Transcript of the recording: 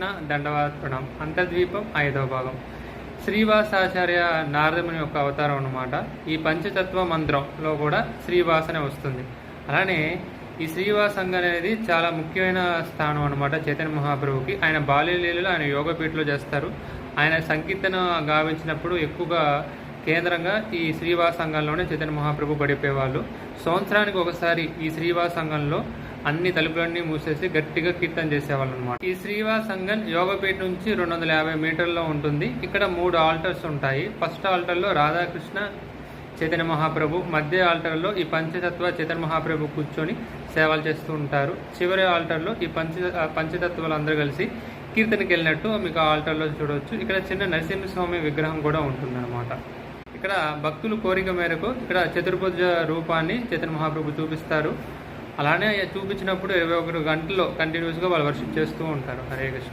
రాధాకృష్ణ దండవార్పణం అంతర్ద్వీపం 5వ భాగం. శ్రీవాసాచార్య నారదముని యొక్క అవతారం అన్నమాట. ఈ పంచతత్వ మంత్రంలో కూడా శ్రీవాసనే వస్తుంది. అలానే ఈ శ్రీవాసంగం అనేది చాలా ముఖ్యమైన స్థానం అనమాట చైతన్య మహాప్రభుకి. ఆయన బాల్యలీలలో ఆయన యోగపీఠలో చేస్తారు. ఆయన సంకీర్తన గావించినప్పుడు ఎక్కువగా కేంద్రంగా ఈ శ్రీవాసంగంలోనే చైతన్య మహాప్రభు పడిపోయేవాళ్ళు. సంవత్సరానికి ఒకసారి ఈ శ్రీవాసంగంలో అన్ని తలుపులన్నీ మూసేసి గట్టిగా కీర్తన చేసేవాళ్ళు అనమాట. ఈ శ్రీవాసంగం యోగపేట నుంచి 250 మీటర్లో ఉంటుంది. ఇక్కడ 3 ఆల్టర్స్ ఉంటాయి. ఫస్ట్ ఆల్టర్లో రాధాకృష్ణ చైతన్య మహాప్రభు, మధ్య ఆల్టర్లో ఈ పంచతత్వ చైతన్య మహాప్రభు కూర్చొని సేవలు చేస్తూ ఉంటారు. చివరి ఆల్టర్లో ఈ పంచతత్వాలు అందరూ కలిసి కీర్తనకి వెళ్ళినట్టు మీకు ఆల్టర్లో చూడవచ్చు. ఇక్కడ చిన్న నరసింహస్వామి విగ్రహం కూడా ఉంటుందన్నమాట. ఇక్కడ భక్తుల కోరిక మేరకు ఇక్కడ చతుర్భుజ రూపాన్ని చైతన్య మహాప్రభు చూపిస్తారు. అలానే చూపించినప్పుడు 21 గంటల్లో కంటిన్యూస్గా వాళ్ళు వర్షిప్ చేస్తూ ఉంటారు. హరే కృష్ణ.